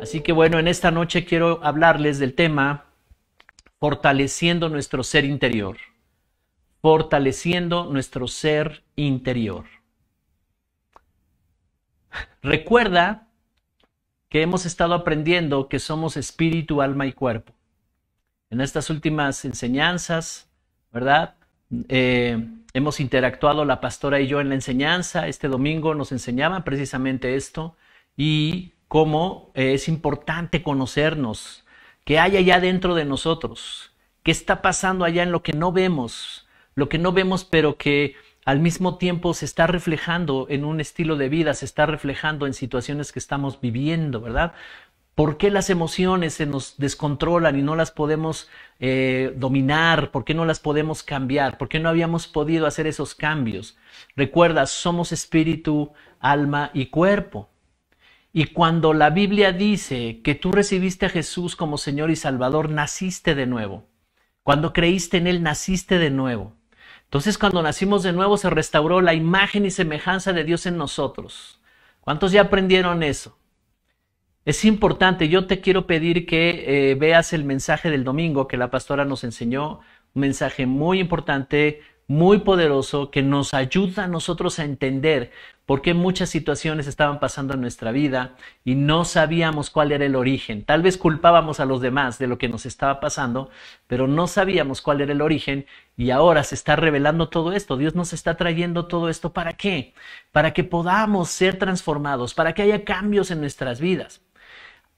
Así que bueno, en esta noche quiero hablarles del tema fortaleciendo nuestro ser interior. Fortaleciendo nuestro ser interior. Recuerda que hemos estado aprendiendo que somos espíritu, alma y cuerpo. En estas últimas enseñanzas, ¿verdad? Hemos interactuado la pastora y yo en la enseñanza. Este domingo nos enseñaban precisamente esto y cómo es importante conocernos, qué hay allá dentro de nosotros, qué está pasando allá en lo que no vemos pero que al mismo tiempo se está reflejando en un estilo de vida, se está reflejando en situaciones que estamos viviendo, ¿verdad? ¿Por qué las emociones se nos descontrolan y no las podemos dominar? ¿Por qué no las podemos cambiar? ¿Por qué no habíamos podido hacer esos cambios? Recuerda, somos espíritu, alma y cuerpo. Y cuando la Biblia dice que tú recibiste a Jesús como Señor y Salvador, naciste de nuevo. Cuando creíste en Él, naciste de nuevo. Entonces, cuando nacimos de nuevo, se restauró la imagen y semejanza de Dios en nosotros. ¿Cuántos ya aprendieron eso? Es importante. Yo te quiero pedir que veas el mensaje del domingo que la pastora nos enseñó. Un mensaje muy importante, muy poderoso, que nos ayuda a nosotros a entender por qué muchas situaciones estaban pasando en nuestra vida y no sabíamos cuál era el origen. Tal vez culpábamos a los demás de lo que nos estaba pasando, pero no sabíamos cuál era el origen y ahora se está revelando todo esto. Dios nos está trayendo todo esto. ¿Para qué? Para que podamos ser transformados, para que haya cambios en nuestras vidas.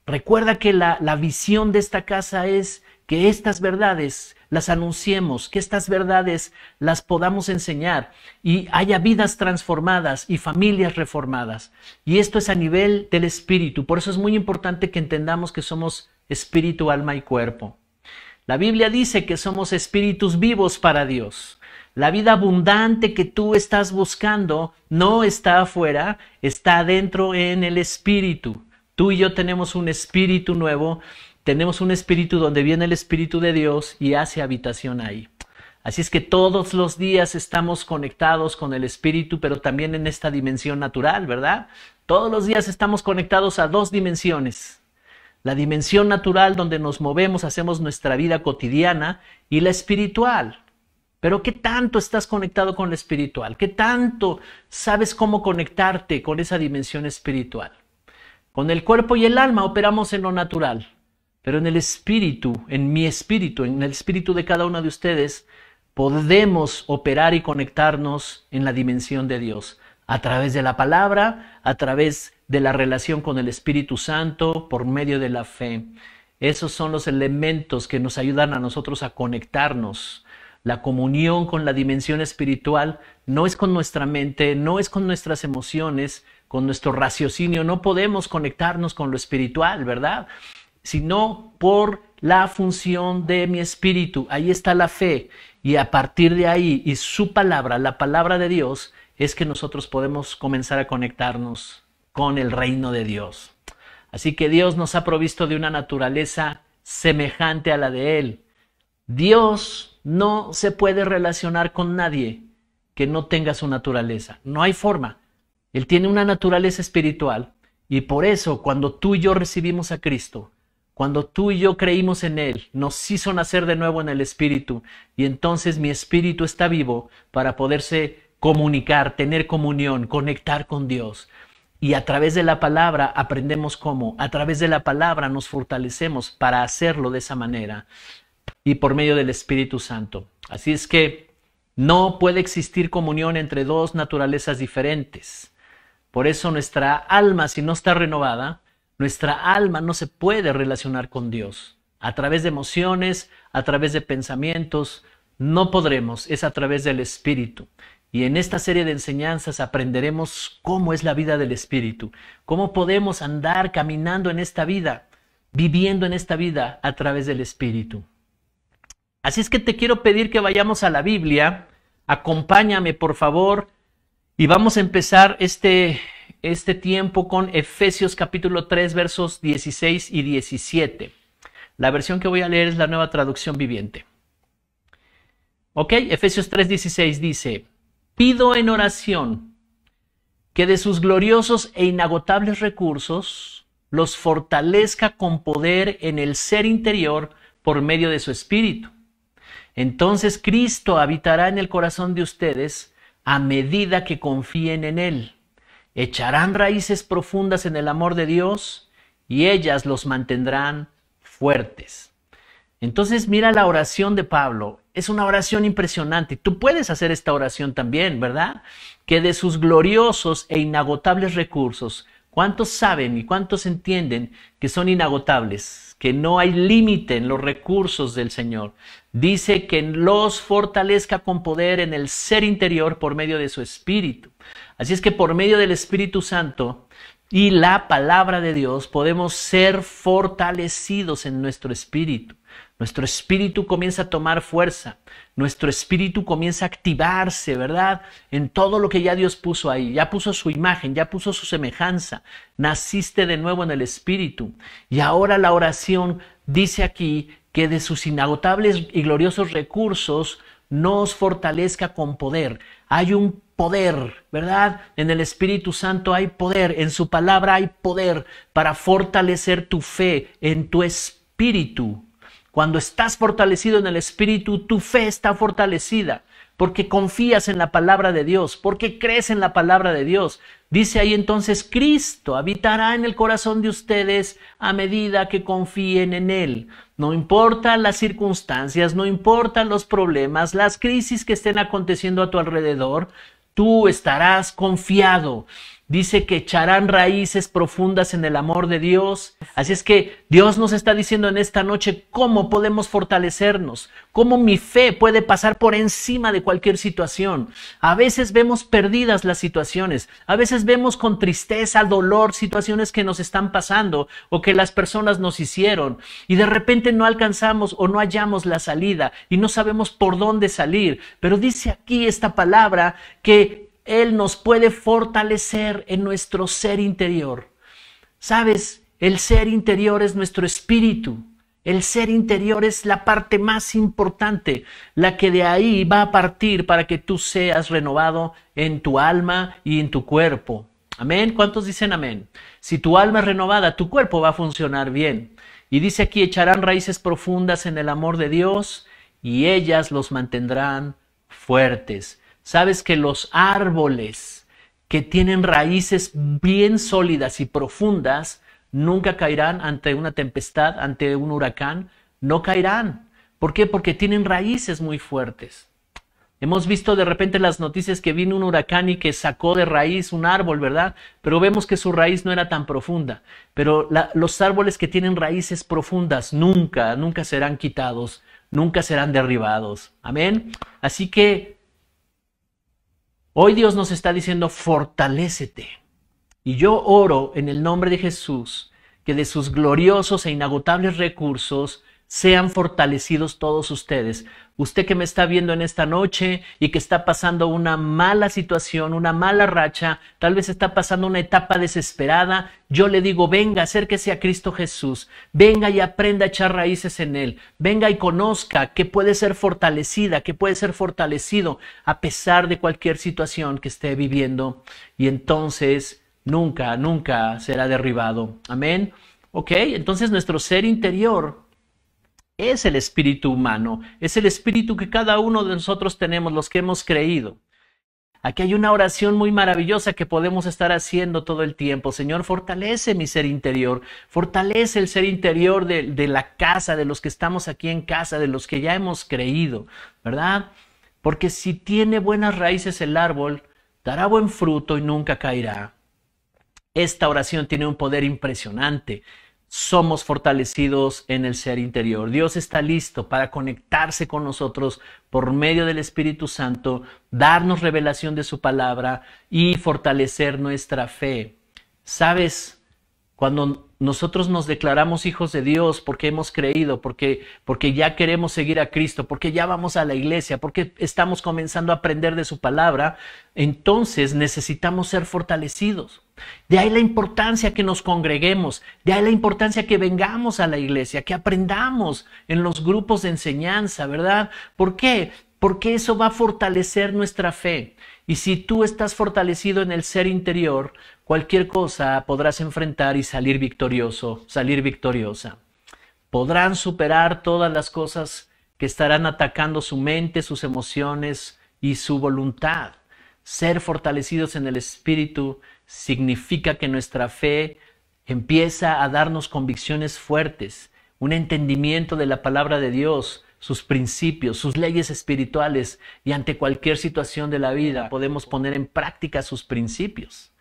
Recuerda que la visión de esta casa es que estas verdades las anunciemos, que estas verdades las podamos enseñar y haya vidas transformadas y familias reformadas. Y esto es a nivel del espíritu. Por eso es muy importante que entendamos que somos espíritu, alma y cuerpo. La Biblia dice que somos espíritus vivos para Dios. La vida abundante que tú estás buscando no está afuera, está adentro en el espíritu. Tú y yo tenemos un espíritu nuevo. Tenemos un espíritu donde viene el Espíritu de Dios y hace habitación ahí. Así es que todos los días estamos conectados con el Espíritu, pero también en esta dimensión natural, ¿verdad? Todos los días estamos conectados a dos dimensiones. La dimensión natural donde nos movemos, hacemos nuestra vida cotidiana y la espiritual. Pero ¿qué tanto estás conectado con la espiritual? ¿Qué tanto sabes cómo conectarte con esa dimensión espiritual? Con el cuerpo y el alma operamos en lo natural. Pero en el espíritu, en mi espíritu, en el espíritu de cada uno de ustedes, podemos operar y conectarnos en la dimensión de Dios. A través de la palabra, a través de la relación con el Espíritu Santo, por medio de la fe. Esos son los elementos que nos ayudan a nosotros a conectarnos. La comunión con la dimensión espiritual no es con nuestra mente, no es con nuestras emociones, con nuestro raciocinio. No podemos conectarnos con lo espiritual, ¿verdad? Sino por la función de mi espíritu. Ahí está la fe y a partir de ahí y su palabra, la palabra de Dios, es que nosotros podemos comenzar a conectarnos con el reino de Dios. Así que Dios nos ha provisto de una naturaleza semejante a la de Él. Dios no se puede relacionar con nadie que no tenga su naturaleza. No hay forma. Él tiene una naturaleza espiritual y por eso cuando tú y yo recibimos a Cristo, cuando tú y yo creímos en Él, nos hizo nacer de nuevo en el Espíritu y entonces mi espíritu está vivo para poderse comunicar, tener comunión, conectar con Dios. Y a través de la palabra aprendemos cómo, a través de la palabra nos fortalecemos para hacerlo de esa manera y por medio del Espíritu Santo. Así es que no puede existir comunión entre dos naturalezas diferentes. Por eso nuestra alma, si no está renovada, nuestra alma no se puede relacionar con Dios. A través de emociones, a través de pensamientos, no podremos, es a través del Espíritu. Y en esta serie de enseñanzas aprenderemos cómo es la vida del Espíritu, cómo podemos andar caminando en esta vida, viviendo en esta vida a través del Espíritu. Así es que te quiero pedir que vayamos a la Biblia, acompáñame por favor, y vamos a empezar este tiempo con Efesios capítulo 3 versos 16 y 17. La versión que voy a leer es la Nueva Traducción Viviente. Ok, Efesios 3:16 dice: pido en oración que de sus gloriosos e inagotables recursos los fortalezca con poder en el ser interior por medio de su Espíritu. Entonces Cristo habitará en el corazón de ustedes a medida que confíen en Él. Echarán raíces profundas en el amor de Dios y ellas los mantendrán fuertes. Entonces mira la oración de Pablo. Es una oración impresionante. Tú puedes hacer esta oración también, ¿verdad? Que de sus gloriosos e inagotables recursos, ¿cuántos saben y cuántos entienden que son inagotables? Que no hay límite en los recursos del Señor. Dice que los fortalezca con poder en el ser interior por medio de su Espíritu. Así es que por medio del Espíritu Santo y la palabra de Dios podemos ser fortalecidos en nuestro espíritu. Nuestro espíritu comienza a tomar fuerza. Nuestro espíritu comienza a activarse, ¿verdad? En todo lo que ya Dios puso ahí. Ya puso su imagen, ya puso su semejanza. Naciste de nuevo en el espíritu. Y ahora la oración dice aquí que de sus inagotables y gloriosos recursos nos fortalezca con poder. Hay un poder, ¿verdad? En el Espíritu Santo hay poder, en su palabra hay poder para fortalecer tu fe en tu espíritu. Cuando estás fortalecido en el Espíritu, tu fe está fortalecida, porque confías en la palabra de Dios, porque crees en la palabra de Dios. Dice ahí entonces, Cristo habitará en el corazón de ustedes a medida que confíen en Él. No importa las circunstancias, no importan los problemas, las crisis que estén aconteciendo a tu alrededor, tú estarás confiado. Dice que echarán raíces profundas en el amor de Dios. Así es que Dios nos está diciendo en esta noche cómo podemos fortalecernos, cómo mi fe puede pasar por encima de cualquier situación. A veces vemos perdidas las situaciones, a veces vemos con tristeza, dolor, situaciones que nos están pasando o que las personas nos hicieron y de repente no alcanzamos o no hallamos la salida y no sabemos por dónde salir. Pero dice aquí esta palabra que Él nos puede fortalecer en nuestro ser interior. ¿Sabes? El ser interior es nuestro espíritu. El ser interior es la parte más importante, la que de ahí va a partir para que tú seas renovado en tu alma y en tu cuerpo. Amén. ¿Cuántos dicen amén? Si tu alma es renovada, tu cuerpo va a funcionar bien. Y dice aquí, echarán raíces profundas en el amor de Dios y ellas los mantendrán fuertes. Sabes que los árboles que tienen raíces bien sólidas y profundas nunca caerán ante una tempestad, ante un huracán, no caerán. ¿Por qué? Porque tienen raíces muy fuertes. Hemos visto de repente las noticias que vino un huracán y que sacó de raíz un árbol, ¿verdad? Pero vemos que su raíz no era tan profunda. Pero los árboles que tienen raíces profundas nunca serán quitados, nunca serán derribados. Amén. Así que hoy Dios nos está diciendo, fortalécete. Y yo oro en el nombre de Jesús, que de sus gloriosos e inagotables recursos sean fortalecidos todos ustedes. Usted que me está viendo en esta noche y que está pasando una mala situación, una mala racha, tal vez está pasando una etapa desesperada, yo le digo, venga, acérquese a Cristo Jesús, venga y aprenda a echar raíces en Él, venga y conozca que puede ser fortalecida, que puede ser fortalecido a pesar de cualquier situación que esté viviendo y entonces nunca será derribado. Amén. Ok, entonces nuestro ser interior es el espíritu humano, es el espíritu que cada uno de nosotros tenemos, los que hemos creído. Aquí hay una oración muy maravillosa que podemos estar haciendo todo el tiempo. Señor, fortalece mi ser interior, fortalece el ser interior de la casa, de los que estamos aquí en casa, de los que ya hemos creído, ¿verdad? Porque si tiene buenas raíces el árbol, dará buen fruto y nunca caerá. Esta oración tiene un poder impresionante. Somos fortalecidos en el ser interior. Dios está listo para conectarse con nosotros por medio del Espíritu Santo, darnos revelación de su palabra y fortalecer nuestra fe. ¿Sabes? Cuando nosotros nos declaramos hijos de Dios porque hemos creído, porque ya queremos seguir a Cristo, porque ya vamos a la iglesia, porque estamos comenzando a aprender de su palabra, entonces necesitamos ser fortalecidos. De ahí la importancia que nos congreguemos, de ahí la importancia que vengamos a la iglesia, que aprendamos en los grupos de enseñanza, ¿verdad? ¿Por qué? Porque eso va a fortalecer nuestra fe. Y si tú estás fortalecido en el ser interior, cualquier cosa podrás enfrentar y salir victorioso, salir victoriosa. Podrán superar todas las cosas que estarán atacando su mente, sus emociones y su voluntad. Ser fortalecidos en el Espíritu significa que nuestra fe empieza a darnos convicciones fuertes, un entendimiento de la palabra de Dios, sus principios, sus leyes espirituales, y ante cualquier situación de la vida podemos poner en práctica sus principios.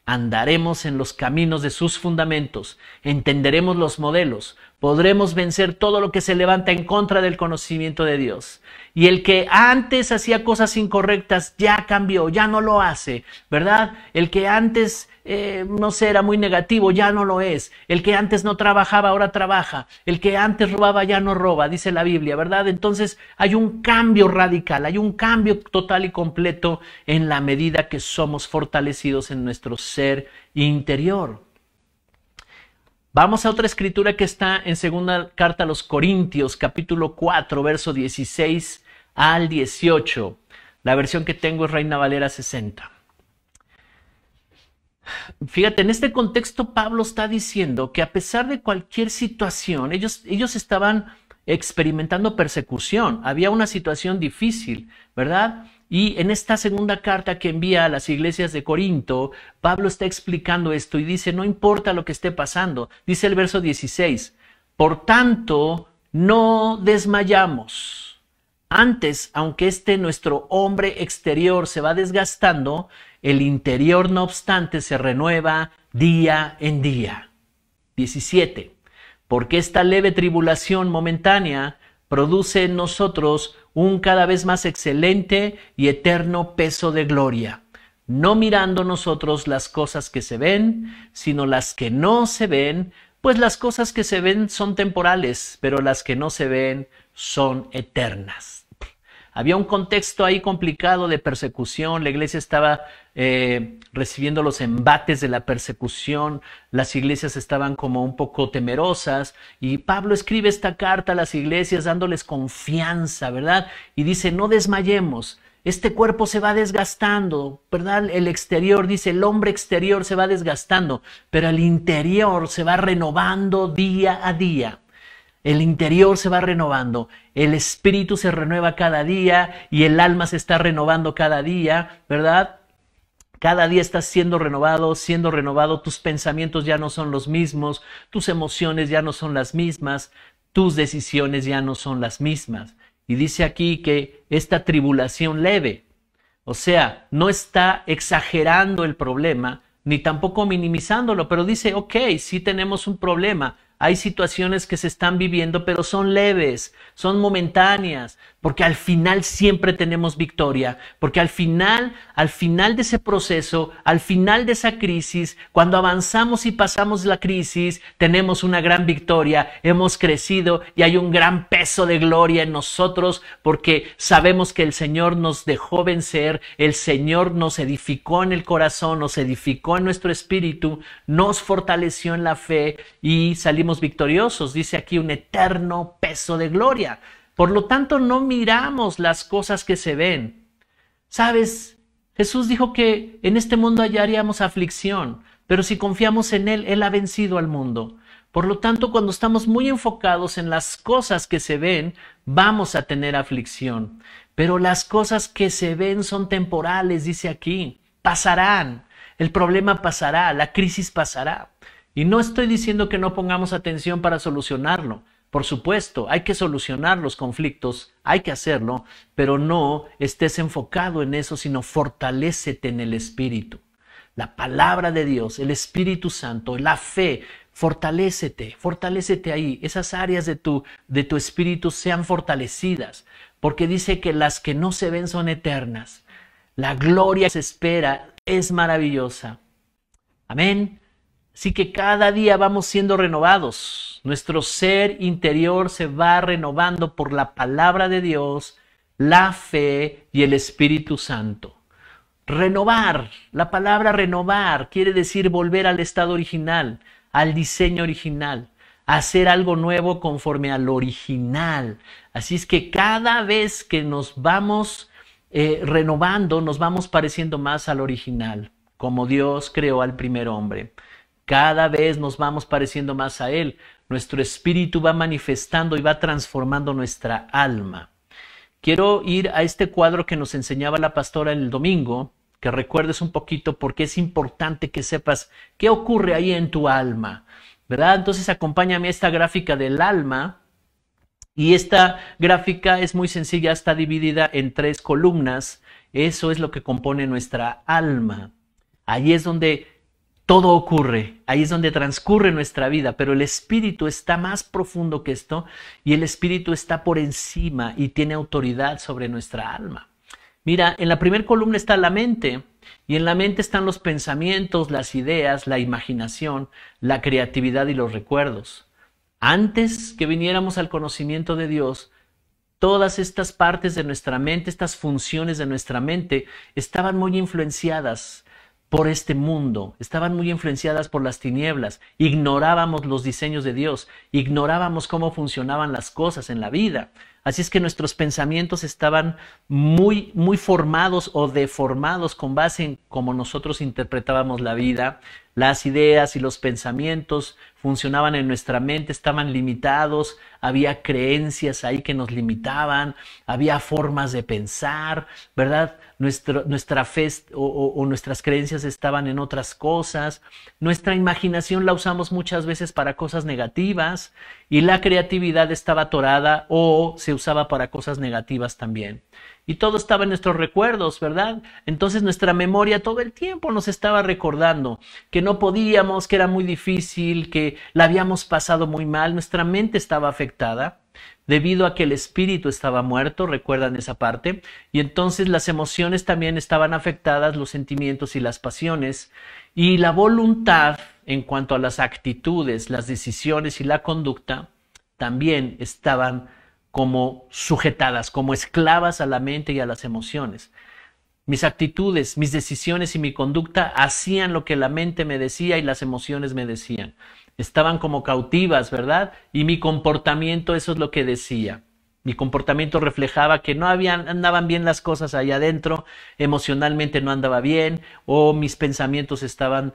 Andaremos en los caminos de sus fundamentos, entenderemos los modelos, podremos vencer todo lo que se levanta en contra del conocimiento de Dios. Y el que antes hacía cosas incorrectas ya cambió, ya no lo hace, ¿verdad? El que antes, no sé, era muy negativo, ya no lo es. El que antes no trabajaba, ahora trabaja. El que antes robaba, ya no roba, dice la Biblia, ¿verdad? Entonces hay un cambio radical, hay un cambio total y completo en la medida que somos fortalecidos en nuestro ser interior. Vamos a otra escritura que está en segunda carta a los Corintios, capítulo 4, verso 16 al 18. La versión que tengo es Reina Valera 60. Fíjate, en este contexto Pablo está diciendo que a pesar de cualquier situación, ellos estaban experimentando persecución. Había una situación difícil, ¿verdad? Y en esta segunda carta que envía a las iglesias de Corinto, Pablo está explicando esto y dice, no importa lo que esté pasando. Dice el verso 16, por tanto, no desmayamos. Antes, aunque nuestro hombre exterior se va desgastando, el interior, no obstante, se renueva día en día. 17. Porque esta leve tribulación momentánea produce en nosotros un cada vez más excelente y eterno peso de gloria, no mirando nosotros las cosas que se ven, sino las que no se ven, pues las cosas que se ven son temporales, pero las que no se ven son eternas. Había un contexto ahí complicado de persecución, la iglesia estaba recibiendo los embates de la persecución, las iglesias estaban como un poco temerosas y Pablo escribe esta carta a las iglesias dándoles confianza, ¿verdad? Y dice, no desmayemos, este cuerpo se va desgastando, ¿verdad? El exterior, dice, el hombre exterior se va desgastando, pero el interior se va renovando día a día. El interior se va renovando, el espíritu se renueva cada día y el alma se está renovando cada día, ¿verdad? Cada día estás siendo renovado, tus pensamientos ya no son los mismos, tus emociones ya no son las mismas, tus decisiones ya no son las mismas. Y dice aquí que esta tribulación leve, o sea, no está exagerando el problema, ni tampoco minimizándolo, pero dice, ok, sí tenemos un problema. Hay situaciones que se están viviendo, pero son leves, son momentáneas, porque al final siempre tenemos victoria, porque al final de ese proceso, al final de esa crisis, cuando avanzamos y pasamos la crisis, tenemos una gran victoria, hemos crecido y hay un gran peso de gloria en nosotros, porque sabemos que el Señor nos dejó vencer, el Señor nos edificó en el corazón, nos edificó en nuestro espíritu, nos fortaleció en la fe y salimos victoriosos, dice aquí un eterno peso de gloria. Por lo tanto, no miramos las cosas que se ven. ¿Sabes? Jesús dijo que en este mundo hallaríamos aflicción, pero si confiamos en Él, Él ha vencido al mundo. Por lo tanto, cuando estamos muy enfocados en las cosas que se ven, vamos a tener aflicción. Pero las cosas que se ven son temporales, dice aquí, pasarán. El problema pasará, la crisis pasará. Y no estoy diciendo que no pongamos atención para solucionarlo. Por supuesto, hay que solucionar los conflictos, hay que hacerlo, pero no estés enfocado en eso, sino fortalécete en el Espíritu. La palabra de Dios, el Espíritu Santo, la fe, fortalécete ahí. Esas áreas de tu espíritu sean fortalecidas, porque dice que las que no se ven son eternas. La gloria que se espera es maravillosa. Amén. Así que cada día vamos siendo renovados. Nuestro ser interior se va renovando por la palabra de Dios, la fe y el Espíritu Santo. Renovar, la palabra renovar quiere decir volver al estado original, al diseño original, hacer algo nuevo conforme al original. Así es que cada vez que nos vamos renovando, nos vamos pareciendo más al original, como Dios creó al primer hombre. Cada vez nos vamos pareciendo más a Él. Nuestro espíritu va manifestando y va transformando nuestra alma. Quiero ir a este cuadro que nos enseñaba la pastora el domingo, que recuerdes un poquito porque es importante que sepas qué ocurre ahí en tu alma, ¿verdad? Entonces acompáñame a esta gráfica del alma. Y esta gráfica es muy sencilla, está dividida en 3 columnas. Eso es lo que compone nuestra alma. Ahí es donde todo ocurre, ahí es donde transcurre nuestra vida, pero el espíritu está más profundo que esto y el espíritu está por encima y tiene autoridad sobre nuestra alma. Mira, en la primera columna está la mente y en la mente están los pensamientos, las ideas, la imaginación, la creatividad y los recuerdos. Antes que viniéramos al conocimiento de Dios, todas estas partes de nuestra mente, estas funciones de nuestra mente, estaban muy influenciadas por este mundo, estaban muy influenciadas por las tinieblas. Ignorábamos los diseños de Dios, ignorábamos cómo funcionaban las cosas en la vida. Así es que nuestros pensamientos estaban muy formados o deformados con base en cómo nosotros interpretábamos la vida. Las ideas y los pensamientos funcionaban en nuestra mente, estaban limitados, había creencias ahí que nos limitaban, había formas de pensar, ¿verdad? Nuestra fe o nuestras creencias estaban en otras cosas. Nuestra imaginación la usamos muchas veces para cosas negativas y la creatividad estaba atorada o se usaba para cosas negativas también. Y todo estaba en nuestros recuerdos, ¿verdad? Entonces nuestra memoria todo el tiempo nos estaba recordando que no podíamos, que era muy difícil, que la habíamos pasado muy mal. Nuestra mente estaba afectada debido a que el espíritu estaba muerto, recuerdan esa parte, y entonces las emociones también estaban afectadas, los sentimientos y las pasiones, y la voluntad en cuanto a las actitudes, las decisiones y la conducta también estaban como sujetadas, como esclavas a la mente y a las emociones. Mis actitudes, mis decisiones y mi conducta hacían lo que la mente me decía y las emociones me decían. Estaban como cautivas, ¿verdad? Y mi comportamiento, eso es lo que decía. Mi comportamiento reflejaba que no andaban bien las cosas allá adentro, emocionalmente no andaba bien, o mis pensamientos estaban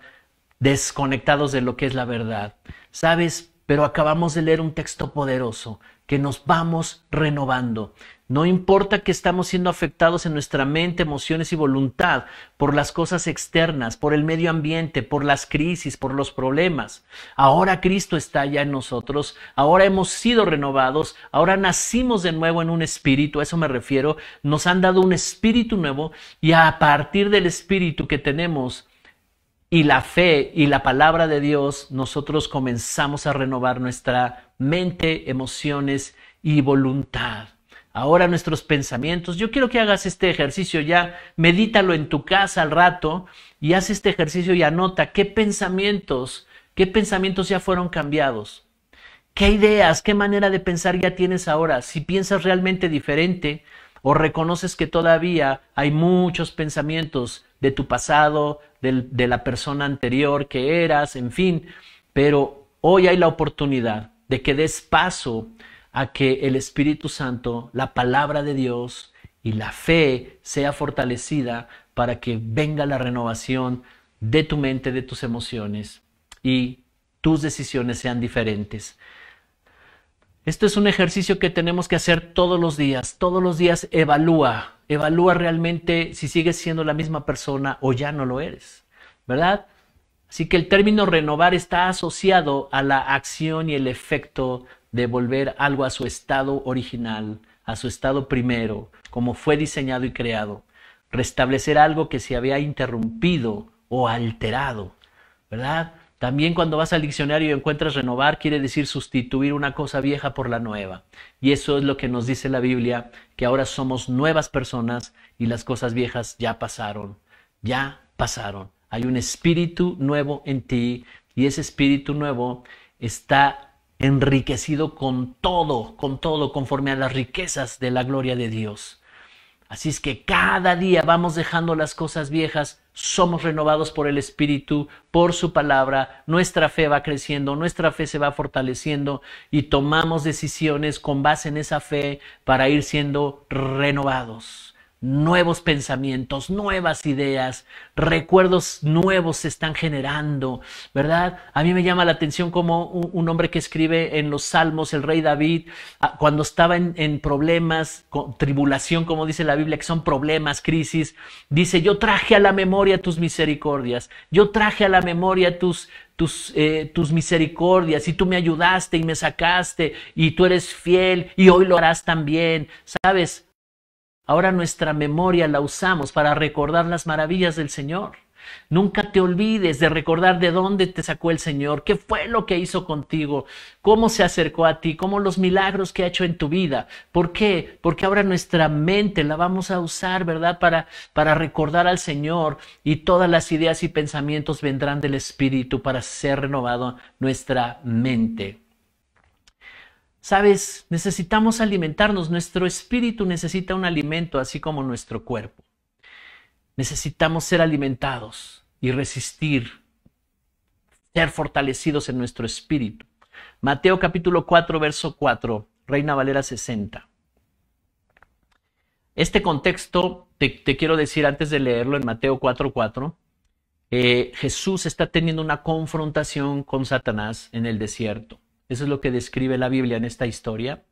desconectados de lo que es la verdad. ¿Sabes? Pero acabamos de leer un texto poderoso, que nos vamos renovando. No importa que estamos siendo afectados en nuestra mente, emociones y voluntad por las cosas externas, por el medio ambiente, por las crisis, por los problemas. Ahora Cristo está ya en nosotros, ahora hemos sido renovados, ahora nacimos de nuevo en un espíritu, a eso me refiero. Nos han dado un espíritu nuevo y a partir del espíritu que tenemos y la fe y la palabra de Dios, nosotros comenzamos a renovar nuestra mente, emociones y voluntad. Ahora nuestros pensamientos. Yo quiero que hagas este ejercicio ya, medítalo en tu casa al rato y haz este ejercicio y anota qué pensamientos ya fueron cambiados. ¿Qué ideas, qué manera de pensar ya tienes ahora? Si piensas realmente diferente o reconoces que todavía hay muchos pensamientos de tu pasado, de la persona anterior que eras, en fin, pero hoy hay la oportunidad de que des paso a que el Espíritu Santo, la palabra de Dios y la fe sea fortalecida para que venga la renovación de tu mente, de tus emociones y tus decisiones sean diferentes. Esto es un ejercicio que tenemos que hacer todos los días evalúa realmente si sigues siendo la misma persona o ya no lo eres, ¿verdad? Así que el término renovar está asociado a la acción y el efecto de volver algo a su estado original, a su estado primero, como fue diseñado y creado. Restablecer algo que se había interrumpido o alterado, ¿verdad? También cuando vas al diccionario y encuentras renovar, quiere decir sustituir una cosa vieja por la nueva. Y eso es lo que nos dice la Biblia, que ahora somos nuevas personas y las cosas viejas ya pasaron. Ya pasaron. Hay un espíritu nuevo en ti y ese espíritu nuevo está enriquecido con todo, conforme a las riquezas de la gloria de Dios. Así es que cada día vamos dejando las cosas viejas, somos renovados por el Espíritu, por su palabra, nuestra fe va creciendo, nuestra fe se va fortaleciendo y tomamos decisiones con base en esa fe para ir siendo renovados. nuevos pensamientos, nuevas ideas, recuerdos nuevos se están generando, ¿verdad? A mí me llama la atención como un hombre que escribe en los Salmos, el rey David, cuando estaba en problemas, tribulación, como dice la Biblia, que son problemas, crisis, dice: yo traje a la memoria tus misericordias, yo traje a la memoria tus misericordias, y tú me ayudaste y me sacaste, y tú eres fiel, y hoy lo harás también, ¿sabes? Ahora nuestra memoria la usamos para recordar las maravillas del Señor. Nunca te olvides de recordar de dónde te sacó el Señor, qué fue lo que hizo contigo, cómo se acercó a ti, cómo los milagros que ha hecho en tu vida. ¿Por qué? Porque ahora nuestra mente la vamos a usar, ¿verdad? Para recordar al Señor, y todas las ideas y pensamientos vendrán del Espíritu para ser renovado nuestra mente. ¿Sabes? Necesitamos alimentarnos. Nuestro espíritu necesita un alimento, así como nuestro cuerpo. Necesitamos ser alimentados y resistir, ser fortalecidos en nuestro espíritu. Mateo capítulo 4, verso 4, Reina Valera 60. Este contexto, te quiero decir antes de leerlo, en Mateo 4:4, Jesús está teniendo una confrontación con Satanás en el desierto. Eso es lo que describe la Biblia en esta historia.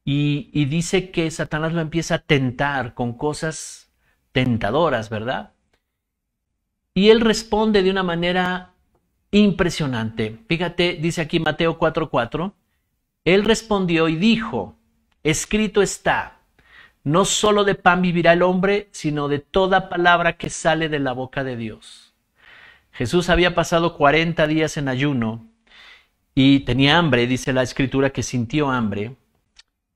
Y dice que Satanás lo empieza a tentar con cosas tentadoras, ¿verdad? Y él responde de una manera impresionante. Fíjate, dice aquí Mateo 4:4. Él respondió y dijo: escrito está, no solo de pan vivirá el hombre, sino de toda palabra que sale de la boca de Dios. Jesús había pasado 40 días en ayuno y tenía hambre. Dice la Escritura que sintió hambre,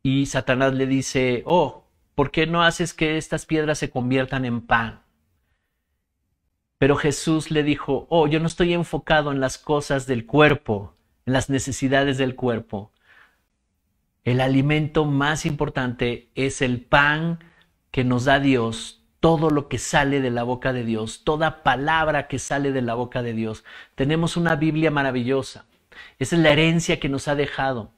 y Satanás le dice: oh, ¿por qué no haces que estas piedras se conviertan en pan? Pero Jesús le dijo: oh, yo no estoy enfocado en las cosas del cuerpo, en las necesidades del cuerpo. El alimento más importante es el pan que nos da Dios, todo lo que sale de la boca de Dios, toda palabra que sale de la boca de Dios. Tenemos una Biblia maravillosa. Esa es la herencia que nos ha dejado.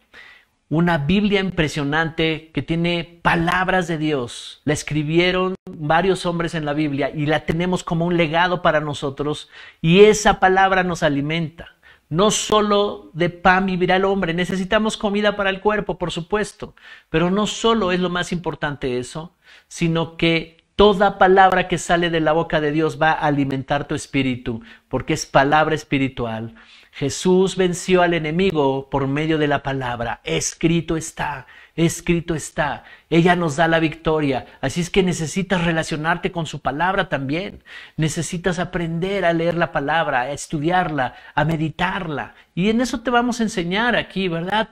Una Biblia impresionante que tiene palabras de Dios. La escribieron varios hombres en la Biblia y la tenemos como un legado para nosotros, y esa palabra nos alimenta. No solo de pan vivirá el hombre, necesitamos comida para el cuerpo, por supuesto, pero no solo es lo más importante eso, sino que toda palabra que sale de la boca de Dios va a alimentar tu espíritu, porque es palabra espiritual. Jesús venció al enemigo por medio de la palabra. Escrito está, escrito está. Ella nos da la victoria. Así es que necesitas relacionarte con su palabra también. Necesitas aprender a leer la palabra, a estudiarla, a meditarla. Y en eso te vamos a enseñar aquí, ¿verdad?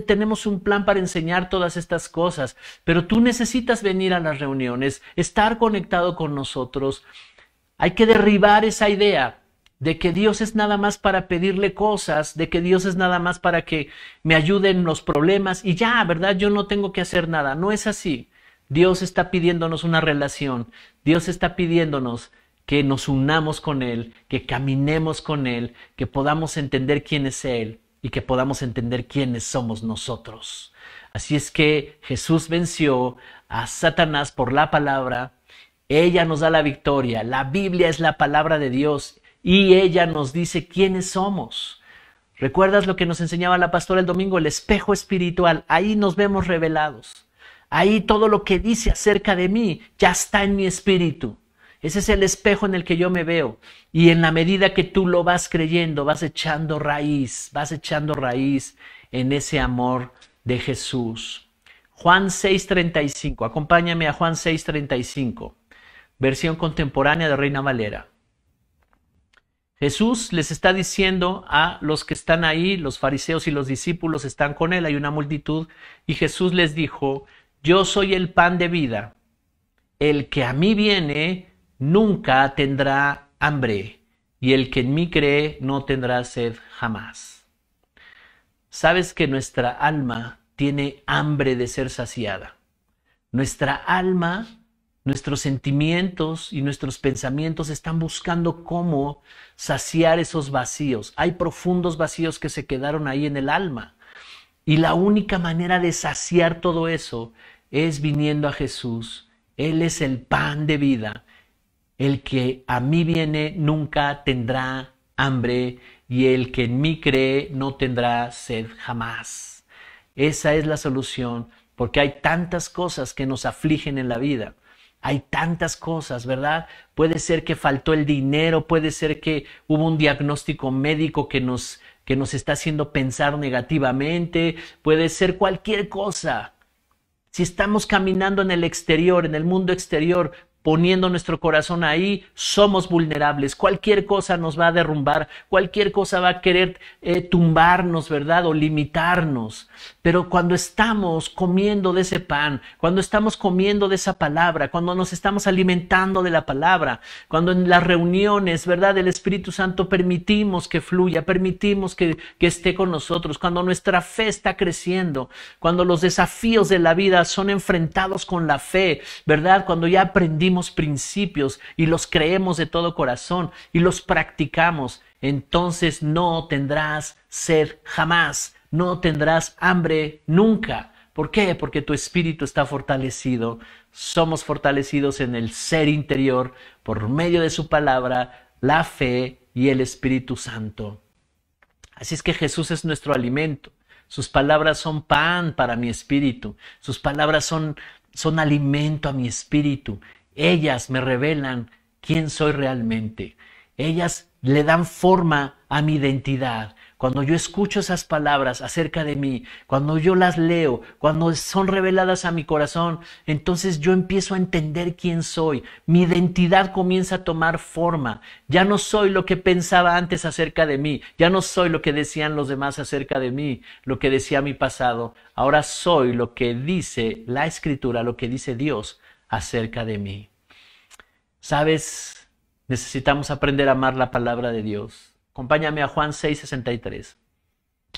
Tenemos un plan para enseñar todas estas cosas. Pero tú necesitas venir a las reuniones, estar conectado con nosotros. Hay que derribar esa idea de que Dios es nada más para pedirle cosas, de que Dios es nada más para que me ayuden los problemas y ya, ¿verdad? Yo no tengo que hacer nada. No es así. Dios está pidiéndonos una relación. Dios está pidiéndonos que nos unamos con Él, que caminemos con Él, que podamos entender quién es Él y que podamos entender quiénes somos nosotros. Así es que Jesús venció a Satanás por la palabra. Ella nos da la victoria. La Biblia es la palabra de Dios. Y ella nos dice quiénes somos. ¿Recuerdas lo que nos enseñaba la pastora el domingo? El espejo espiritual. Ahí nos vemos revelados. Ahí todo lo que dice acerca de mí ya está en mi espíritu. Ese es el espejo en el que yo me veo. Y en la medida que tú lo vas creyendo, vas echando raíz en ese amor de Jesús. Juan 6:35. Acompáñame a Juan 6:35. Versión contemporánea de Reina Valera. Jesús les está diciendo a los que están ahí, los fariseos y los discípulos están con él, hay una multitud, y Jesús les dijo: yo soy el pan de vida. El que a mí viene nunca tendrá hambre, y el que en mí cree no tendrá sed jamás. ¿Sabes que nuestra alma tiene hambre de ser saciada? Nuestra alma, nuestros sentimientos y nuestros pensamientos están buscando cómo saciar esos vacíos. Hay profundos vacíos que se quedaron ahí en el alma. Y la única manera de saciar todo eso es viniendo a Jesús, Él es el pan de vida. El que a mí viene nunca tendrá hambre, y el que en mí cree no tendrá sed jamás. Esa es la solución, porque hay tantas cosas que nos afligen en la vida. Hay tantas cosas, ¿verdad? Puede ser que faltó el dinero, puede ser que hubo un diagnóstico médico que nos está haciendo pensar negativamente, puede ser cualquier cosa. Si estamos caminando en el exterior, en el mundo exterior, poniendo nuestro corazón ahí, somos vulnerables. Cualquier cosa nos va a derrumbar, cualquier cosa va a querer tumbarnos, ¿verdad? O limitarnos. Pero cuando estamos comiendo de ese pan, cuando estamos comiendo de esa palabra, cuando nos estamos alimentando de la palabra, cuando en las reuniones, ¿verdad? Del Espíritu Santo permitimos que fluya, permitimos que esté con nosotros, cuando nuestra fe está creciendo, cuando los desafíos de la vida son enfrentados con la fe, ¿verdad? Cuando ya aprendimos principios y los creemos de todo corazón y los practicamos, entonces no tendrás sed jamás, no tendrás hambre nunca. ¿Por qué? Porque tu espíritu está fortalecido. Somos fortalecidos en el ser interior por medio de su palabra, la fe y el Espíritu Santo. Así es que Jesús es nuestro alimento. Sus palabras son pan para mi espíritu. Sus palabras son alimento a mi espíritu. Ellas me revelan quién soy realmente. Ellas le dan forma a mi identidad. Cuando yo escucho esas palabras acerca de mí, cuando yo las leo, cuando son reveladas a mi corazón, entonces yo empiezo a entender quién soy. Mi identidad comienza a tomar forma. Ya no soy lo que pensaba antes acerca de mí. Ya no soy lo que decían los demás acerca de mí, lo que decía mi pasado. Ahora soy lo que dice la Escritura, lo que dice Dios acerca de mí. ¿Sabes? Necesitamos aprender a amar la palabra de Dios. Acompáñame a Juan 6:63.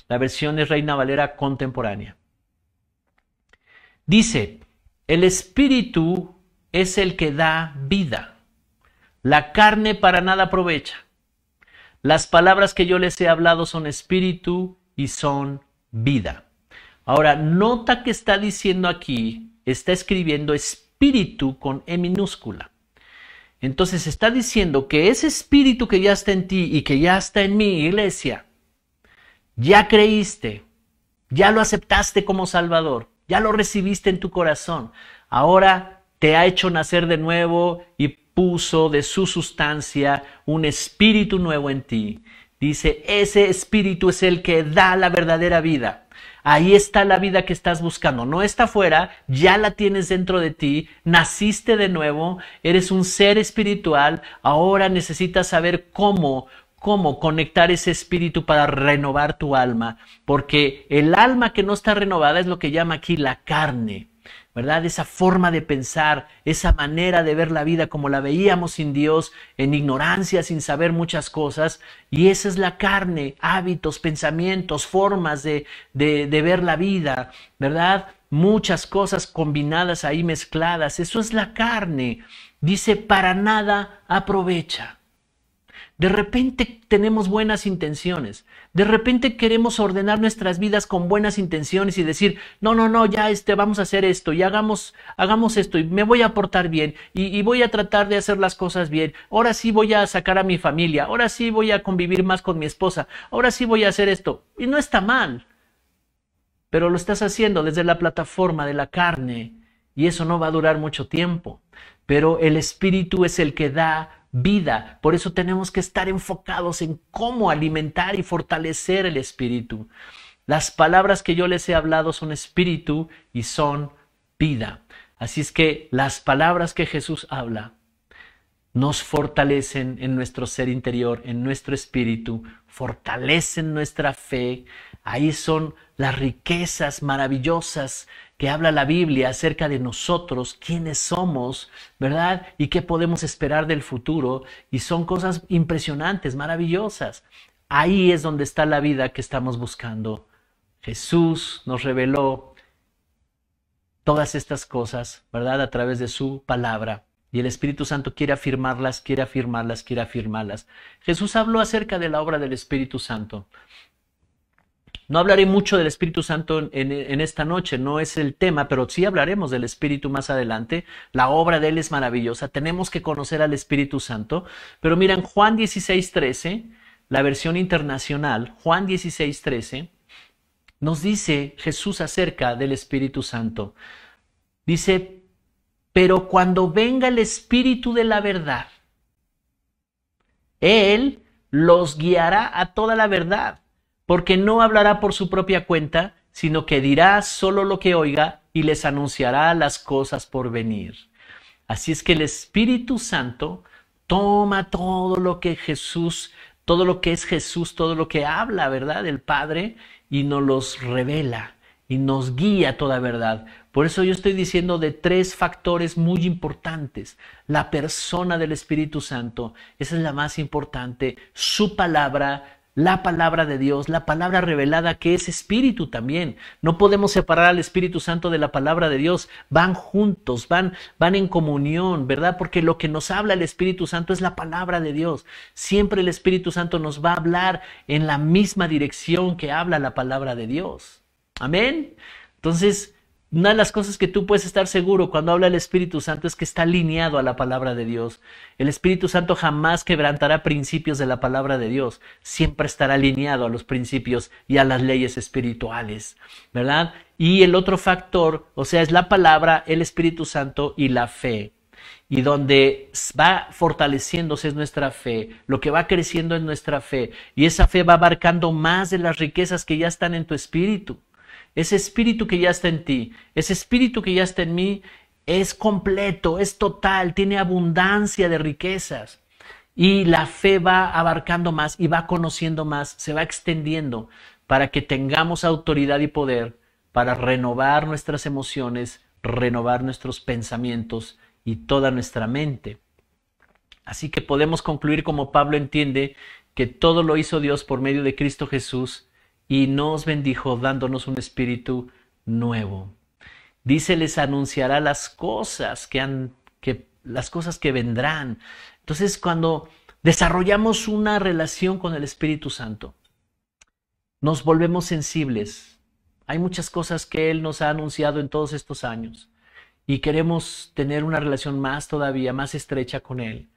La versión es Reina Valera contemporánea. Dice, el Espíritu es el que da vida. La carne para nada aprovecha. Las palabras que yo les he hablado son espíritu y son vida. Ahora, nota que está diciendo aquí, está escribiendo espíritu con E minúscula. Entonces está diciendo que ese espíritu que ya está en ti y que ya está en mi iglesia, ya creíste, ya lo aceptaste como Salvador, ya lo recibiste en tu corazón, ahora te ha hecho nacer de nuevo y puso de su sustancia un espíritu nuevo en ti. Dice, ese espíritu es el que da la verdadera vida. Ahí está la vida que estás buscando. No está afuera, ya la tienes dentro de ti. Naciste de nuevo, eres un ser espiritual. Ahora necesitas saber cómo conectar ese espíritu para renovar tu alma. Porque el alma que no está renovada es lo que llama aquí la carne, ¿verdad? Esa forma de pensar, esa manera de ver la vida como la veíamos sin Dios, en ignorancia, sin saber muchas cosas. Y esa es la carne, hábitos, pensamientos, formas de ver la vida, ¿verdad? Muchas cosas combinadas ahí, mezcladas. Eso es la carne. Dice, para nada aprovecha. De repente tenemos buenas intenciones. De repente queremos ordenar nuestras vidas con buenas intenciones y decir, no, ya vamos a hacer esto y hagamos esto y me voy a portar bien y voy a tratar de hacer las cosas bien. Ahora sí voy a sacar a mi familia. Ahora sí voy a convivir más con mi esposa. Ahora sí voy a hacer esto. Y no está mal. Pero lo estás haciendo desde la plataforma de la carne y eso no va a durar mucho tiempo. Pero el Espíritu es el que da vida. Por eso tenemos que estar enfocados en cómo alimentar y fortalecer el espíritu. Las palabras que yo les he hablado son espíritu y son vida. Así es que las palabras que Jesús habla nos fortalecen en nuestro ser interior, en nuestro espíritu, fortalecen nuestra fe. Ahí son las riquezas maravillosas que habla la Biblia acerca de nosotros, quiénes somos, ¿verdad? Y qué podemos esperar del futuro. Y son cosas impresionantes, maravillosas. Ahí es donde está la vida que estamos buscando. Jesús nos reveló todas estas cosas, ¿verdad? A través de su palabra. Y el Espíritu Santo quiere afirmarlas, quiere afirmarlas, quiere afirmarlas. Jesús habló acerca de la obra del Espíritu Santo. No hablaré mucho del Espíritu Santo en esta noche, no es el tema, pero sí hablaremos del Espíritu más adelante. La obra de Él es maravillosa, tenemos que conocer al Espíritu Santo. Pero miren, Juan 16:13, la versión internacional, Juan 16:13, nos dice Jesús acerca del Espíritu Santo. Dice, pero cuando venga el Espíritu de la verdad, Él los guiará a toda la verdad, porque no hablará por su propia cuenta, sino que dirá solo lo que oiga y les anunciará las cosas por venir. Así es que el Espíritu Santo toma todo lo que Jesús, todo lo que es Jesús, todo lo que habla, ¿verdad?, del Padre, y nos los revela y nos guía a toda verdad. Por eso yo estoy diciendo de 3 factores muy importantes. La persona del Espíritu Santo, esa es la más importante. Su palabra, la palabra de Dios, la palabra revelada que es Espíritu también. No podemos separar al Espíritu Santo de la palabra de Dios. Van juntos, van en comunión, ¿verdad? Porque lo que nos habla el Espíritu Santo es la palabra de Dios. Siempre el Espíritu Santo nos va a hablar en la misma dirección que habla la palabra de Dios. Amén. Entonces, una de las cosas que tú puedes estar seguro cuando habla el Espíritu Santo es que está alineado a la palabra de Dios. El Espíritu Santo jamás quebrantará principios de la palabra de Dios. Siempre estará alineado a los principios y a las leyes espirituales, ¿verdad? Y el otro factor, o sea, es la palabra, el Espíritu Santo y la fe. Y donde va fortaleciéndose es nuestra fe, lo que va creciendo es nuestra fe. Y esa fe va abarcando más de las riquezas que ya están en tu espíritu. Ese espíritu que ya está en ti, ese espíritu que ya está en mí, es completo, es total, tiene abundancia de riquezas. Y la fe va abarcando más y va conociendo más, se va extendiendo para que tengamos autoridad y poder para renovar nuestras emociones, renovar nuestros pensamientos y toda nuestra mente. Así que podemos concluir como Pablo entiende que todo lo hizo Dios por medio de Cristo Jesús y nos bendijo dándonos un espíritu nuevo. Dice, les anunciará las cosas las cosas que vendrán. Entonces, cuando desarrollamos una relación con el Espíritu Santo, nos volvemos sensibles. Hay muchas cosas que Él nos ha anunciado en todos estos años y queremos tener una relación más todavía, más estrecha con Él.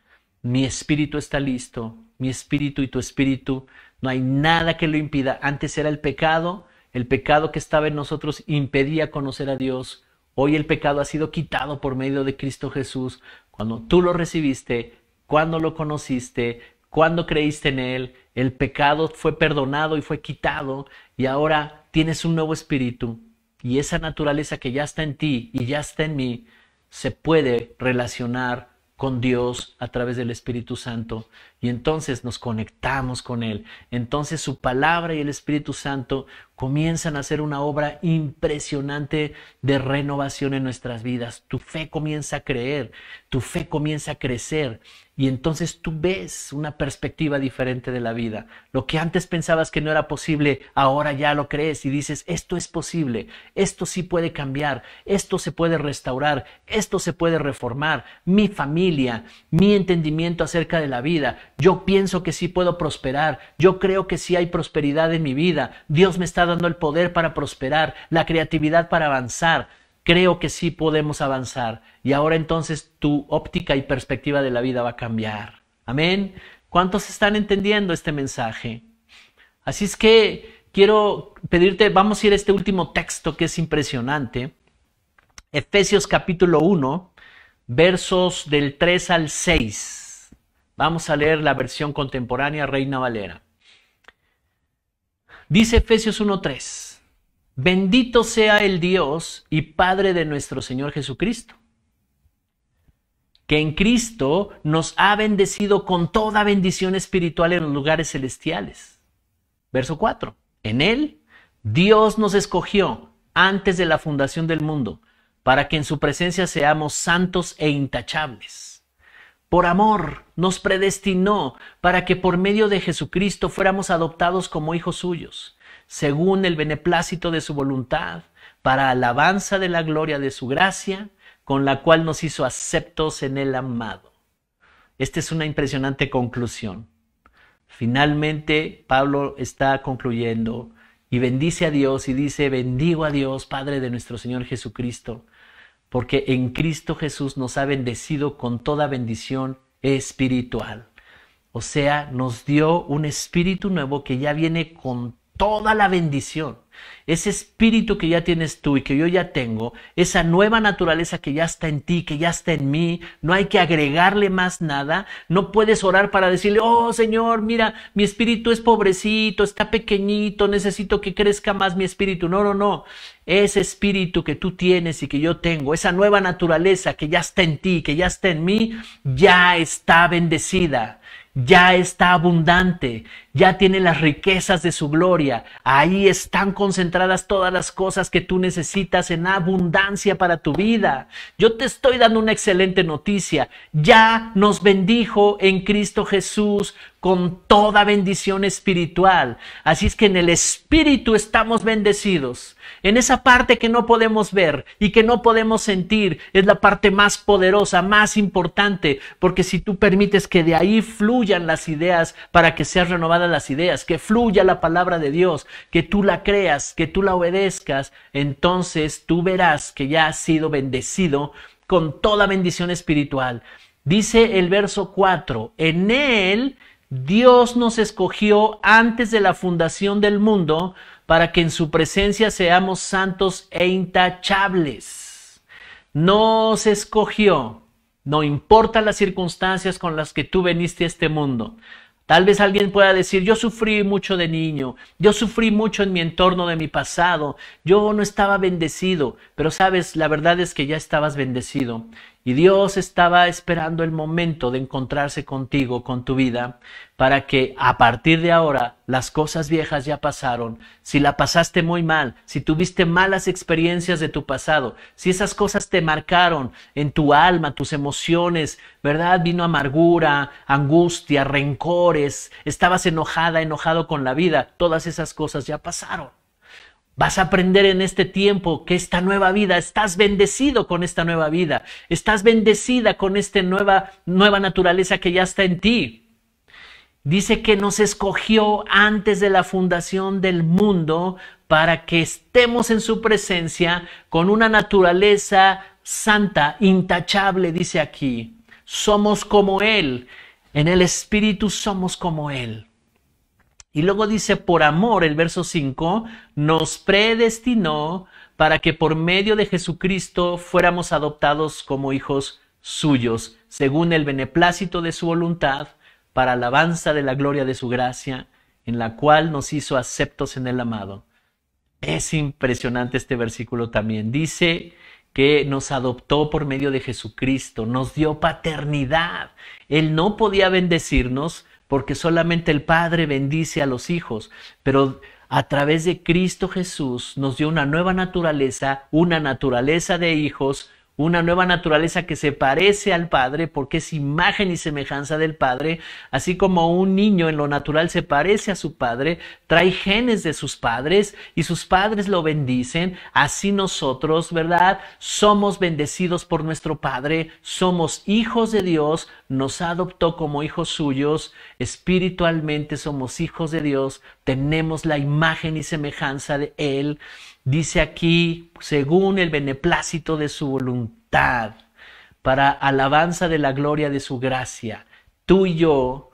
Mi espíritu está listo, mi espíritu y tu espíritu, no hay nada que lo impida. Antes era el pecado que estaba en nosotros impedía conocer a Dios. Hoy el pecado ha sido quitado por medio de Cristo Jesús. Cuando tú lo recibiste, cuando lo conociste, cuando creíste en Él, el pecado fue perdonado y fue quitado y ahora tienes un nuevo espíritu. Y esa naturaleza que ya está en ti y ya está en mí se puede relacionar con Dios a través del Espíritu Santo y entonces nos conectamos con Él. Entonces su palabra y el Espíritu Santo comienzan a hacer una obra impresionante de renovación en nuestras vidas. Tu fe comienza a creer, tu fe comienza a crecer y entonces tú ves una perspectiva diferente de la vida. Lo que antes pensabas que no era posible, ahora ya lo crees y dices, esto es posible, esto sí puede cambiar, esto se puede restaurar, esto se puede reformar. Mi familia, mi entendimiento acerca de la vida, yo pienso que sí puedo prosperar, yo creo que sí hay prosperidad en mi vida, Dios me está dando el poder para prosperar, la creatividad para avanzar. Creo que sí podemos avanzar y ahora entonces tu óptica y perspectiva de la vida va a cambiar. Amén. ¿Cuántos están entendiendo este mensaje? Así es que quiero pedirte, vamos a ir a este último texto que es impresionante. Efesios capítulo 1, versos del 3 al 6. Vamos a leer la versión contemporánea Reina Valera. Dice Efesios 1:3. Bendito sea el Dios y Padre de nuestro Señor Jesucristo, que en Cristo nos ha bendecido con toda bendición espiritual en los lugares celestiales. Verso 4. En Él, Dios nos escogió antes de la fundación del mundo, para que en su presencia seamos santos e intachables. Por amor nos predestinó para que por medio de Jesucristo fuéramos adoptados como hijos suyos, según el beneplácito de su voluntad, para alabanza de la gloria de su gracia, con la cual nos hizo aceptos en el amado. Esta es una impresionante conclusión. Finalmente, Pablo está concluyendo y bendice a Dios y dice, bendigo a Dios, Padre de nuestro Señor Jesucristo, porque en Cristo Jesús nos ha bendecido con toda bendición espiritual. O sea, nos dio un espíritu nuevo que ya viene con toda la bendición. Ese espíritu que ya tienes tú y que yo ya tengo, esa nueva naturaleza que ya está en ti, que ya está en mí, no hay que agregarle más nada. No puedes orar para decirle, oh Señor, mira, mi espíritu es pobrecito, está pequeñito, necesito que crezca más mi espíritu. No, no, no. Ese espíritu que tú tienes y que yo tengo, esa nueva naturaleza que ya está en ti, que ya está en mí, ya está bendecida. Ya está abundante, ya tiene las riquezas de su gloria. Ahí están concentradas todas las cosas que tú necesitas en abundancia para tu vida. Yo te estoy dando una excelente noticia. Ya nos bendijo en Cristo Jesús con toda bendición espiritual. Así es que en el espíritu estamos bendecidos. En esa parte que no podemos ver y que no podemos sentir, es la parte más poderosa, más importante, porque si tú permites que de ahí fluyan las ideas para que sean renovadas las ideas, que fluya la palabra de Dios, que tú la creas, que tú la obedezcas, entonces tú verás que ya has sido bendecido con toda bendición espiritual. Dice el verso 4, en Él Dios nos escogió antes de la fundación del mundo para que en su presencia seamos santos e intachables. Nos escogió, no importa las circunstancias con las que tú veniste a este mundo. Tal vez alguien pueda decir, yo sufrí mucho de niño, yo sufrí mucho en mi entorno de mi pasado, yo no estaba bendecido, pero sabes, la verdad es que ya estabas bendecido. Y Dios estaba esperando el momento de encontrarse contigo, con tu vida, para que a partir de ahora las cosas viejas ya pasaron. Si la pasaste muy mal, si tuviste malas experiencias de tu pasado, si esas cosas te marcaron en tu alma, tus emociones, ¿verdad? Vino amargura, angustia, rencores, estabas enojado con la vida, todas esas cosas ya pasaron. Vas a aprender en este tiempo que esta nueva vida, estás bendecido con esta nueva vida, estás bendecida con esta nueva naturaleza que ya está en ti. Dice que nos escogió antes de la fundación del mundo para que estemos en su presencia con una naturaleza santa, intachable, dice aquí. Somos como Él, en el Espíritu somos como Él. Y luego dice, por amor, el verso 5, nos predestinó para que por medio de Jesucristo fuéramos adoptados como hijos suyos, según el beneplácito de su voluntad, para alabanza de la gloria de su gracia, en la cual nos hizo aceptos en el amado. Es impresionante este versículo también. Dice que nos adoptó por medio de Jesucristo, nos dio paternidad. Él no podía bendecirnos porque solamente el Padre bendice a los hijos, pero a través de Cristo Jesús nos dio una nueva naturaleza, una naturaleza de hijos, una nueva naturaleza que se parece al Padre porque es imagen y semejanza del Padre, así como un niño en lo natural se parece a su padre, trae genes de sus padres y sus padres lo bendicen, así nosotros, ¿verdad? Somos bendecidos por nuestro Padre, somos hijos de Dios, nos adoptó como hijos suyos, espiritualmente somos hijos de Dios, tenemos la imagen y semejanza de Él. Dice aquí, según el beneplácito de su voluntad, para alabanza de la gloria de su gracia. Tú y yo,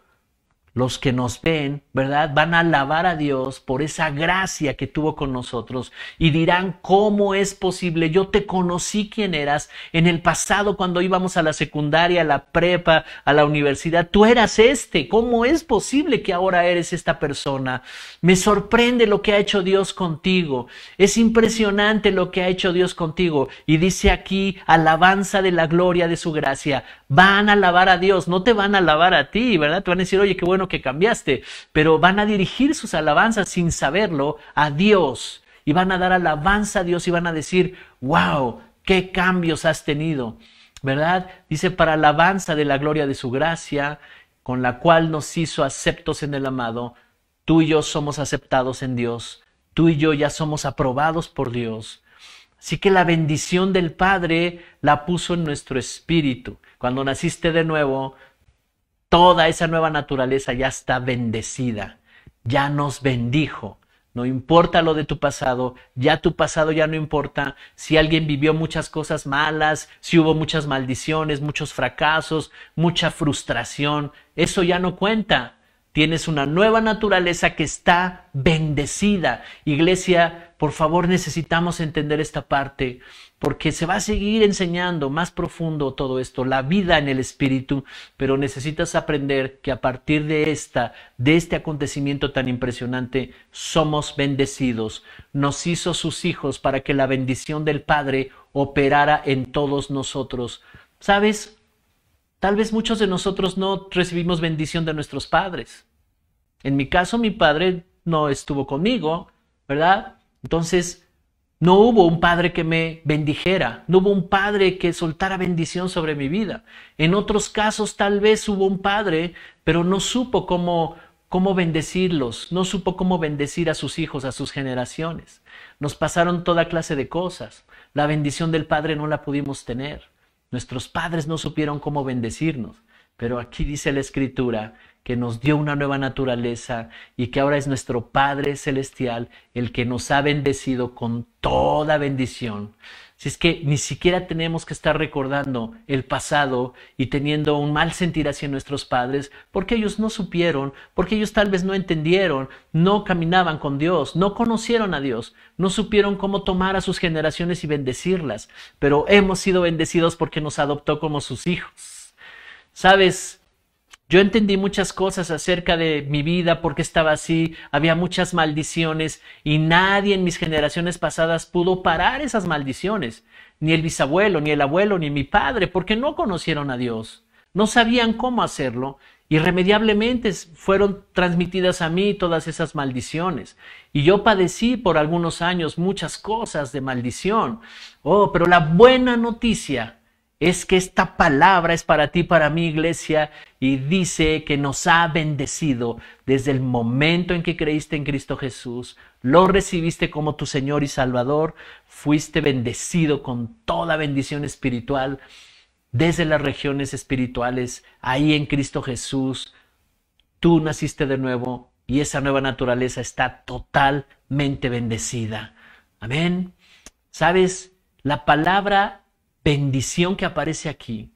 los que nos ven, ¿verdad? Van a alabar a Dios por esa gracia que tuvo con nosotros y dirán, ¿cómo es posible? Yo te conocí quién eras en el pasado cuando íbamos a la secundaria, a la prepa, a la universidad. Tú eras ¿cómo es posible que ahora eres esta persona? Me sorprende lo que ha hecho Dios contigo. Es impresionante lo que ha hecho Dios contigo. Y dice aquí, alabanza de la gloria de su gracia. Van a alabar a Dios, no te van a alabar a ti, ¿verdad? Te van a decir, oye, qué bueno que cambiaste, pero van a dirigir sus alabanzas sin saberlo a Dios y van a dar alabanza a Dios y van a decir, wow, qué cambios has tenido, ¿verdad? Dice, para alabanza de la gloria de su gracia, con la cual nos hizo aceptos en el amado. Tú y yo somos aceptados en Dios, tú y yo ya somos aprobados por Dios. Así que la bendición del Padre la puso en nuestro espíritu. Cuando naciste de nuevo, toda esa nueva naturaleza ya está bendecida, ya nos bendijo, No importa lo de tu pasado ya no importa. Si alguien vivió muchas cosas malas, si hubo muchas maldiciones, muchos fracasos, mucha frustración, eso ya no cuenta. Tienes una nueva naturaleza que está bendecida. Iglesia, por favor, necesitamos entender esta parte, porque se va a seguir enseñando más profundo todo esto, la vida en el Espíritu, pero necesitas aprender que a partir de este acontecimiento tan impresionante, somos bendecidos. Nos hizo sus hijos para que la bendición del Padre operara en todos nosotros. ¿Sabes? Tal vez muchos de nosotros no recibimos bendición de nuestros padres. En mi caso, mi padre no estuvo conmigo, ¿verdad? Entonces, no hubo un padre que me bendijera, no hubo un padre que soltara bendición sobre mi vida. En otros casos, tal vez hubo un padre, pero no supo cómo bendecirlos, no supo cómo bendecir a sus hijos, a sus generaciones. Nos pasaron toda clase de cosas. La bendición del Padre no la pudimos tener. Nuestros padres no supieron cómo bendecirnos, pero aquí dice la Escritura que nos dio una nueva naturaleza y que ahora es nuestro Padre Celestial el que nos ha bendecido con toda bendición. Si es que ni siquiera tenemos que estar recordando el pasado y teniendo un mal sentir hacia nuestros padres, porque ellos no supieron, porque ellos tal vez no entendieron, no caminaban con Dios, no conocieron a Dios, no supieron cómo tomar a sus generaciones y bendecirlas, pero hemos sido bendecidos porque nos adoptó como sus hijos. ¿Sabes? Yo entendí muchas cosas acerca de mi vida, por qué estaba así, había muchas maldiciones y nadie en mis generaciones pasadas pudo parar esas maldiciones, ni el bisabuelo, ni el abuelo, ni mi padre, porque no conocieron a Dios, no sabían cómo hacerlo. Irremediablemente fueron transmitidas a mí todas esas maldiciones y yo padecí por algunos años muchas cosas de maldición. Pero la buena noticia es que esta palabra es para ti, para mi iglesia, y dice que nos ha bendecido desde el momento en que creíste en Cristo Jesús, lo recibiste como tu Señor y Salvador, fuiste bendecido con toda bendición espiritual desde las regiones espirituales, ahí en Cristo Jesús. Tú naciste de nuevo y esa nueva naturaleza está totalmente bendecida. Amén. ¿Sabes? La palabra bendición que aparece aquí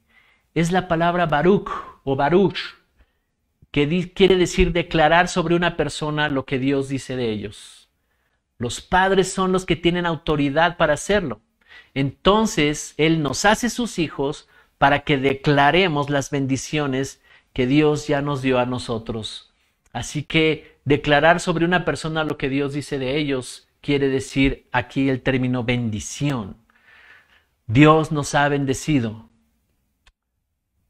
es la palabra Baruch o Baruch, que quiere decir declarar sobre una persona lo que Dios dice de ellos. Los padres son los que tienen autoridad para hacerlo. Entonces, Él nos hace sus hijos para que declaremos las bendiciones que Dios ya nos dio a nosotros. Así que declarar sobre una persona lo que Dios dice de ellos quiere decir aquí el término bendición. Dios nos ha bendecido.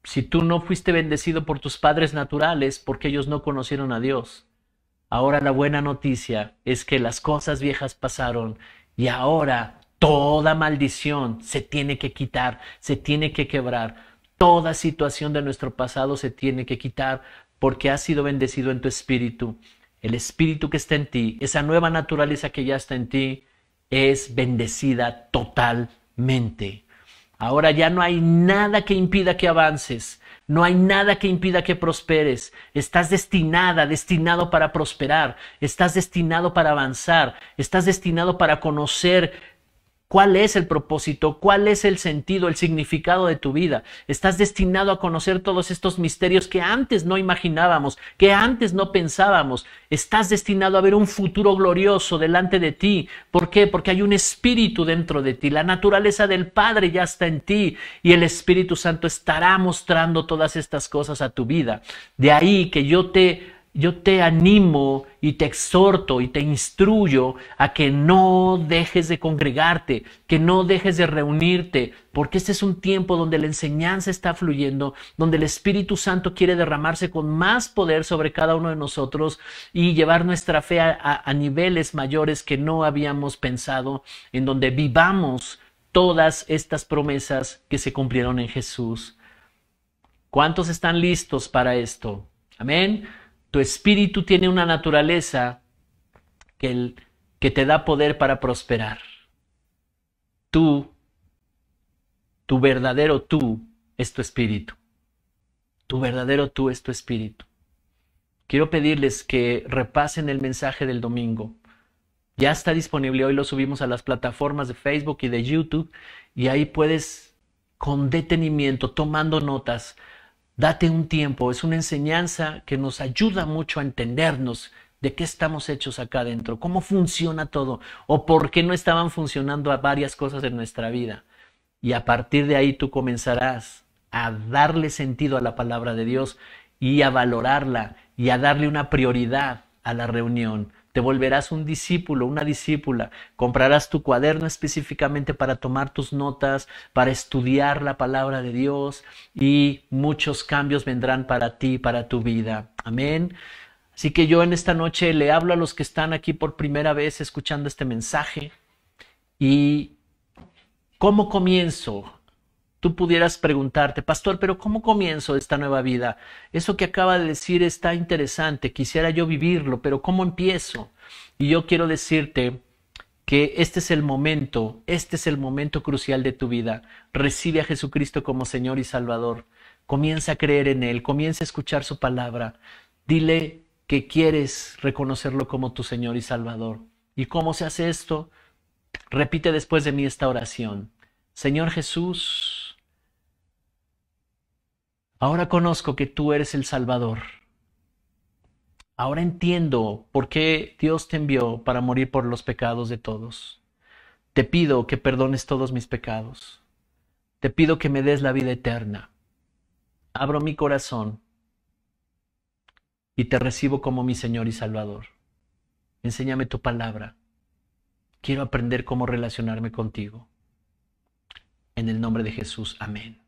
Si tú no fuiste bendecido por tus padres naturales porque ellos no conocieron a Dios, ahora la buena noticia es que las cosas viejas pasaron y ahora toda maldición se tiene que quitar, se tiene que quebrar. Toda situación de nuestro pasado se tiene que quitar porque has sido bendecido en tu espíritu. El espíritu que está en ti, esa nueva naturaleza que ya está en ti, es bendecida totalmente. Ahora ya no hay nada que impida que avances, no hay nada que impida que prosperes. Estás destinado para prosperar, estás destinado para avanzar, estás destinado para conocer cuál es el propósito, cuál es el sentido, el significado de tu vida. Estás destinado a conocer todos estos misterios que antes no imaginábamos, que antes no pensábamos. Estás destinado a ver un futuro glorioso delante de ti. ¿Por qué? Porque hay un espíritu dentro de ti. La naturaleza del Padre ya está en ti y el Espíritu Santo estará mostrando todas estas cosas a tu vida. De ahí que yo te animo y te exhorto y te instruyo a que no dejes de congregarte, que no dejes de reunirte, porque este es un tiempo donde la enseñanza está fluyendo, donde el Espíritu Santo quiere derramarse con más poder sobre cada uno de nosotros y llevar nuestra fe a niveles mayores que no habíamos pensado, en donde vivamos todas estas promesas que se cumplieron en Jesús. ¿Cuántos están listos para esto? Amén. Tu espíritu tiene una naturaleza que te da poder para prosperar. Tu verdadero tú es tu espíritu. Tu verdadero tú es tu espíritu. Quiero pedirles que repasen el mensaje del domingo, Ya está disponible, hoy lo subimos a las plataformas de Facebook y de YouTube y ahí puedes con detenimiento, tomando notas, date un tiempo. Es una enseñanza que nos ayuda mucho a entendernos de qué estamos hechos acá adentro, cómo funciona todo o por qué no estaban funcionando varias cosas en nuestra vida. Y a partir de ahí tú comenzarás a darle sentido a la palabra de Dios y a valorarla y a darle una prioridad a la reunión. Te volverás un discípulo, una discípula. Comprarás tu cuaderno específicamente para tomar tus notas, para estudiar la palabra de Dios y muchos cambios vendrán para ti, para tu vida. Amén. Así que yo en esta noche le hablo a los que están aquí por primera vez escuchando este mensaje y ¿cómo comienzo? Tú pudieras preguntarte, pastor, pero ¿cómo comienzo esta nueva vida? Eso que acaba de decir está interesante, quisiera yo vivirlo, pero ¿cómo empiezo? Y yo quiero decirte que este es el momento crucial de tu vida. Recibe a Jesucristo como Señor y Salvador. Comienza a creer en Él, comienza a escuchar su palabra. Dile que quieres reconocerlo como tu Señor y Salvador. ¿Y cómo se hace esto? Repite después de mí esta oración. Señor Jesús, ahora conozco que tú eres el Salvador. Ahora entiendo por qué Dios te envió para morir por los pecados de todos. Te pido que perdones todos mis pecados. Te pido que me des la vida eterna. Abro mi corazón y te recibo como mi Señor y Salvador. Enséñame tu palabra. Quiero aprender cómo relacionarme contigo. En el nombre de Jesús, amén.